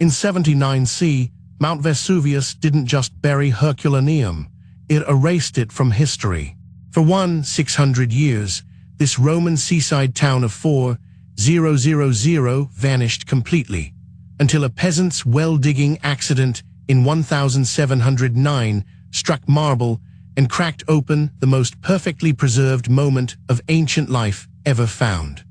In 79 C, Mount Vesuvius didn't just bury Herculaneum, it erased it from history. For 600 years, this Roman seaside town of 4000 vanished completely, until a peasant's well-digging accident in 1709 struck marble and cracked open the most perfectly preserved moment of ancient life ever found.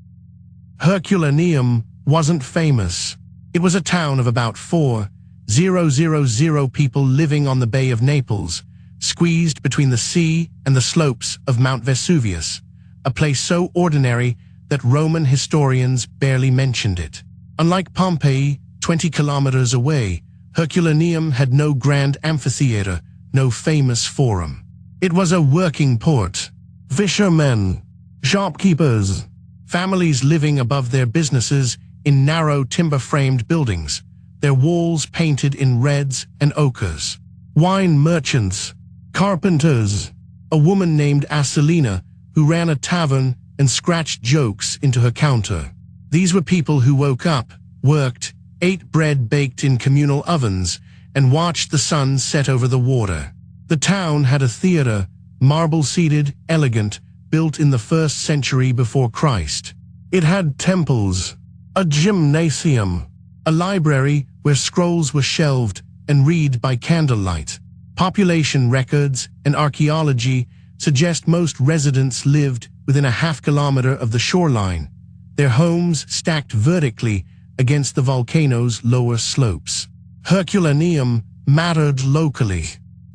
Herculaneum wasn't famous. It was a town of about 4,000 people living on the Bay of Naples, squeezed between the sea and the slopes of Mount Vesuvius, a place so ordinary that Roman historians barely mentioned it. Unlike Pompeii, 20 kilometers away, Herculaneum had no grand amphitheater, no famous forum. It was a working port. Fishermen, shopkeepers, families living above their businesses in narrow timber-framed buildings, their walls painted in reds and ochres. Wine merchants, carpenters, a woman named Acelina who ran a tavern and scratched jokes into her counter. These were people who woke up, worked, ate bread baked in communal ovens, and watched the sun set over the water. The town had a theater, marble-seated, elegant, built in the 1st century before Christ. It had temples, a gymnasium, a library where scrolls were shelved and read by candlelight. Population records and archaeology suggest most residents lived within a half-kilometer of the shoreline, their homes stacked vertically against the volcano's lower slopes. Herculaneum mattered locally.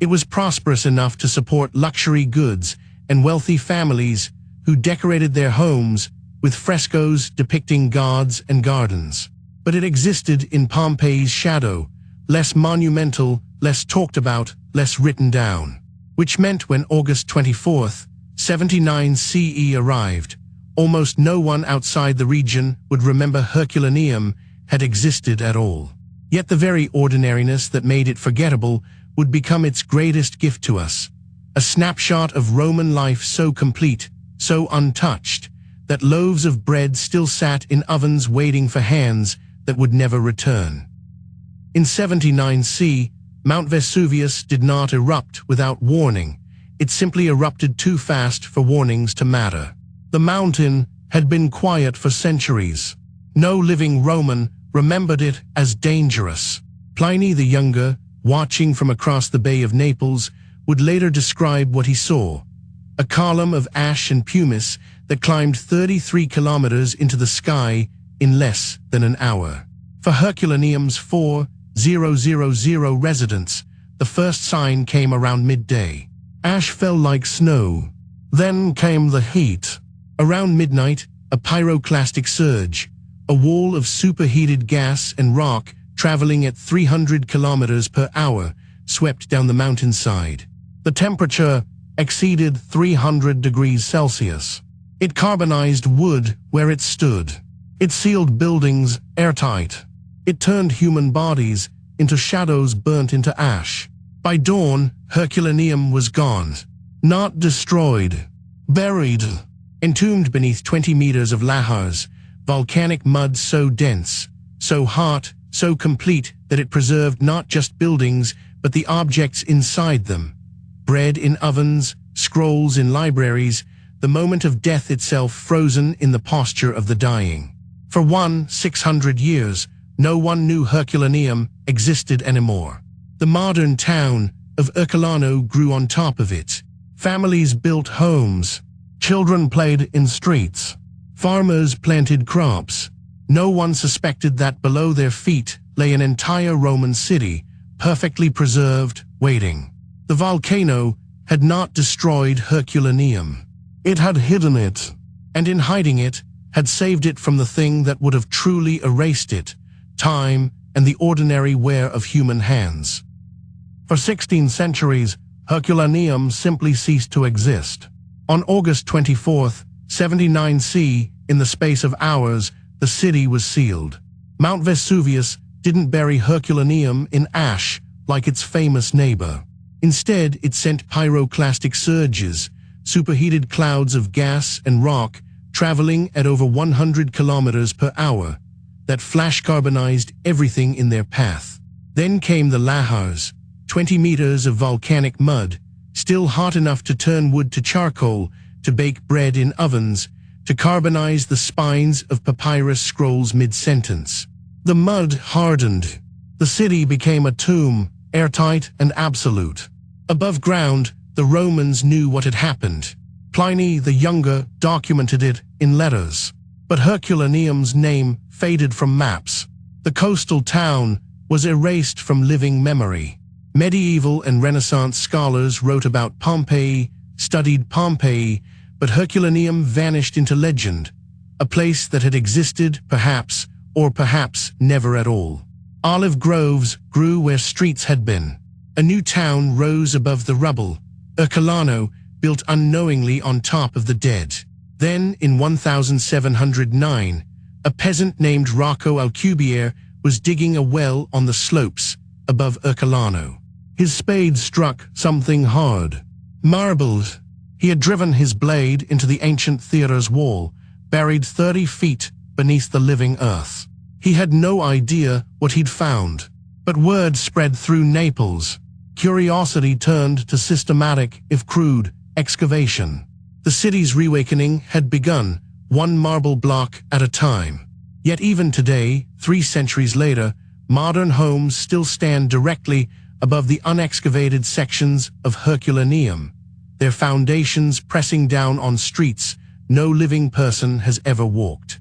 It was prosperous enough to support luxury goods and wealthy families who decorated their homes with frescoes depicting gods and gardens. But it existed in Pompeii's shadow, less monumental, less talked about, less written down. Which meant when August 24th, 79 CE arrived, almost no one outside the region would remember Herculaneum had existed at all. Yet the very ordinariness that made it forgettable would become its greatest gift to us, a snapshot of Roman life so complete, so untouched, that loaves of bread still sat in ovens waiting for hands that would never return. In 79 C, Mount Vesuvius did not erupt without warning. It simply erupted too fast for warnings to matter. The mountain had been quiet for centuries. No living Roman remembered it as dangerous. Pliny the Younger, watching from across the Bay of Naples, would later describe what he saw: a column of ash and pumice that climbed 33 kilometers into the sky in less than an hour. For Herculaneum's 4,000 residents, the first sign came around midday. Ash fell like snow. Then came the heat. Around midnight, a pyroclastic surge, a wall of superheated gas and rock traveling at 300 kilometers per hour, swept down the mountainside. The temperature exceeded 300 degrees Celsius. It carbonized wood where it stood. It sealed buildings airtight. It turned human bodies into shadows burnt into ash. By dawn, Herculaneum was gone. Not destroyed. Buried. Entombed beneath 20 meters of lahars, volcanic mud so dense, so hot, so complete that it preserved not just buildings but the objects inside them. Bread in ovens, scrolls in libraries, the moment of death itself frozen in the posture of the dying. For 600 years, no one knew Herculaneum existed anymore. The modern town of Ercolano grew on top of it. Families built homes. Children played in streets. Farmers planted crops. No one suspected that below their feet lay an entire Roman city, perfectly preserved, waiting. The volcano had not destroyed Herculaneum. It had hidden it, and in hiding it, had saved it from the thing that would have truly erased it: time and the ordinary wear of human hands. For 16 centuries, Herculaneum simply ceased to exist. On August 24th, 79 C, in the space of hours, the city was sealed. Mount Vesuvius didn't bury Herculaneum in ash like its famous neighbor. Instead, it sent pyroclastic surges, superheated clouds of gas and rock traveling at over 100 kilometers per hour, that flash-carbonized everything in their path. Then came the lahars, 20 meters of volcanic mud, still hot enough to turn wood to charcoal, to bake bread in ovens, to carbonize the spines of papyrus scrolls mid-sentence. The mud hardened. The city became a tomb, airtight and absolute. Above ground, the Romans knew what had happened. Pliny the Younger documented it in letters. But Herculaneum's name faded from maps. The coastal town was erased from living memory. Medieval and Renaissance scholars wrote about Pompeii, studied Pompeii, but Herculaneum vanished into legend, a place that had existed, perhaps, or perhaps never at all. Olive groves grew where streets had been. A new town rose above the rubble, Ercolano, built unknowingly on top of the dead. Then, in 1709, a peasant named Rocco Alcubierre was digging a well on the slopes above Ercolano. His spade struck something hard. Marbled. He had driven his blade into the ancient theater's wall, buried 30 feet beneath the living earth. He had no idea what he'd found. But word spread through Naples. Curiosity turned to systematic, if crude, excavation. The city's reawakening had begun, one marble block at a time. Yet even today, 3 centuries later, modern homes still stand directly above the unexcavated sections of Herculaneum, their foundations pressing down on streets no living person has ever walked.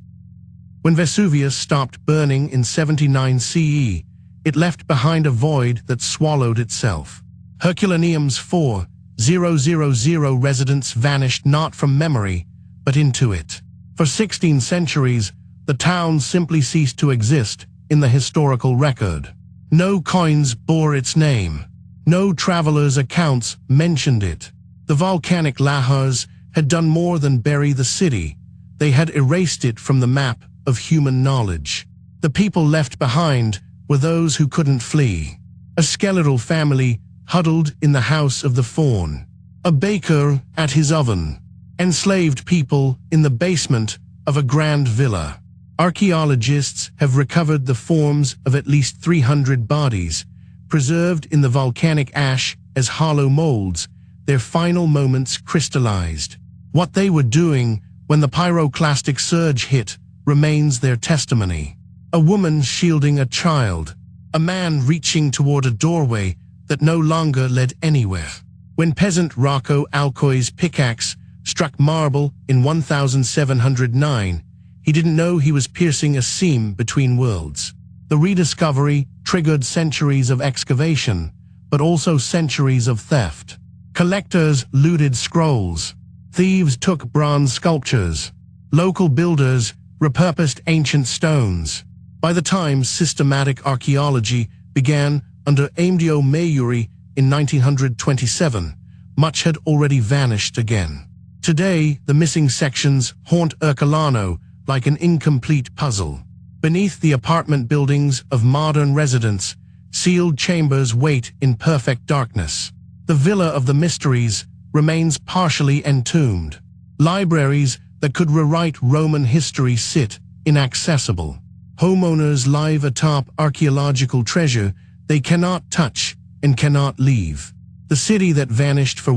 When Vesuvius stopped burning in 79 CE, it left behind a void that swallowed itself. Herculaneum's 4,000 residents vanished not from memory, but into it. For 16 centuries, the town simply ceased to exist in the historical record. No coins bore its name. No travelers' accounts mentioned it. The volcanic lahars had done more than bury the city. They had erased it from the map of human knowledge. The people left behind were those who couldn't flee. A skeletal family huddled in the house of the faun. A baker at his oven. Enslaved people in the basement of a grand villa. Archaeologists have recovered the forms of at least 300 bodies, preserved in the volcanic ash as hollow molds, their final moments crystallized. What they were doing when the pyroclastic surge hit remains their testimony. A woman shielding a child. A man reaching toward a doorway that no longer led anywhere. When peasant Rocco Alcoi's pickaxe struck marble in 1709, he didn't know he was piercing a seam between worlds. The rediscovery triggered centuries of excavation, but also centuries of theft. Collectors looted scrolls. Thieves took bronze sculptures. Local builders repurposed ancient stones. By the time systematic archaeology began under Amedeo Maiuri in 1927, much had already vanished again. Today, the missing sections haunt Ercolano like an incomplete puzzle. Beneath the apartment buildings of modern residents, sealed chambers wait in perfect darkness. The Villa of the Mysteries remains partially entombed. Libraries that could rewrite Roman history sit inaccessible. Homeowners live atop archaeological treasure they cannot touch and cannot leave. The city that vanished for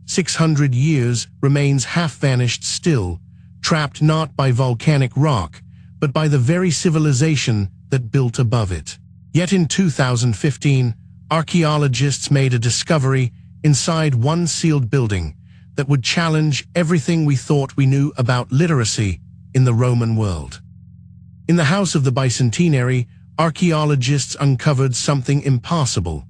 600 years remains half-vanished still, trapped not by volcanic rock, but by the very civilization that built above it. Yet in 2015, archaeologists made a discovery inside one sealed building that would challenge everything we thought we knew about literacy in the Roman world. In the House of the Bicentenary, archaeologists uncovered something impossible.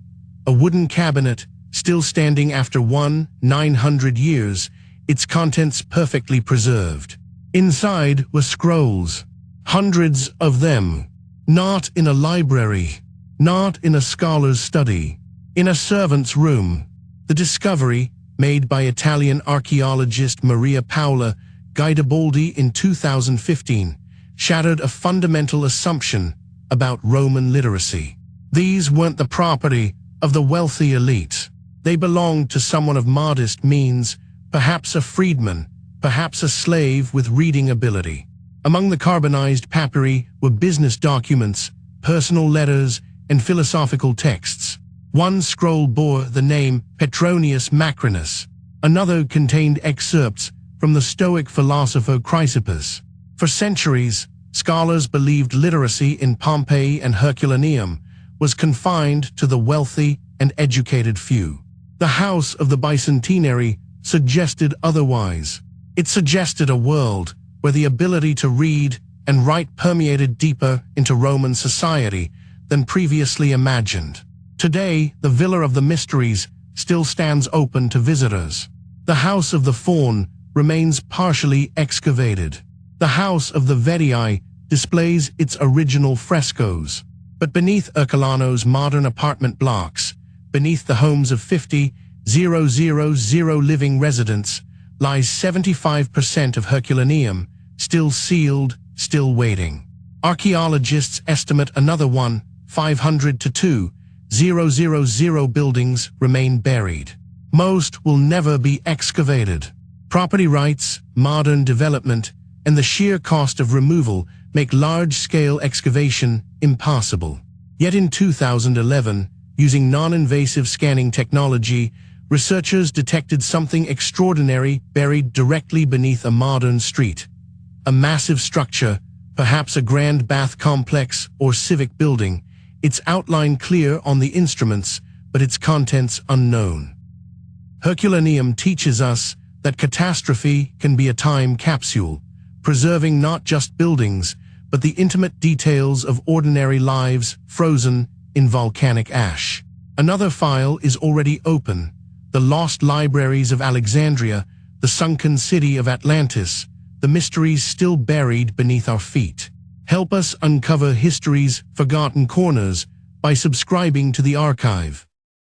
A wooden cabinet, still standing after 900 years, its contents perfectly preserved. Inside were scrolls, hundreds of them, not in a library, not in a scholar's study, in a servant's room. The discovery, made by Italian archaeologist Maria Paola Guidaboldi in 2015, shattered a fundamental assumption about Roman literacy. These weren't the property of the wealthy elite. They belonged to someone of modest means, perhaps a freedman, perhaps a slave with reading ability. Among the carbonized papyri were business documents, personal letters, and philosophical texts. One scroll bore the name Petronius Macrinus. Another contained excerpts from the Stoic philosopher Chrysippus. For centuries, scholars believed literacy in Pompeii and Herculaneum was confined to the wealthy and educated few. The house of the bicentenary suggested otherwise. It suggested a world where the ability to read and write permeated deeper into Roman society than previously imagined. Today, the Villa of the Mysteries still stands open to visitors. The House of the Faun remains partially excavated. The House of the Vetii displays its original frescoes. But beneath Ercolano's modern apartment blocks, beneath the homes of 50,000 living residents, lies 75% of Herculaneum, still sealed, still waiting. Archaeologists estimate another 500 to 2,000 buildings remain buried. Most will never be excavated. Property rights, modern development, and the sheer cost of removal make large-scale excavation impossible. Yet in 2011, using non-invasive scanning technology, researchers detected something extraordinary buried directly beneath a modern street. A massive structure, perhaps a grand bath complex or civic building, its outline clear on the instruments, but its contents unknown. Herculaneum teaches us that catastrophe can be a time capsule, preserving not just buildings, but the intimate details of ordinary lives frozen in volcanic ash. Another file is already open: the lost libraries of Alexandria, the sunken city of Atlantis, the mysteries still buried beneath our feet. Help us uncover history's forgotten corners by subscribing to the archive.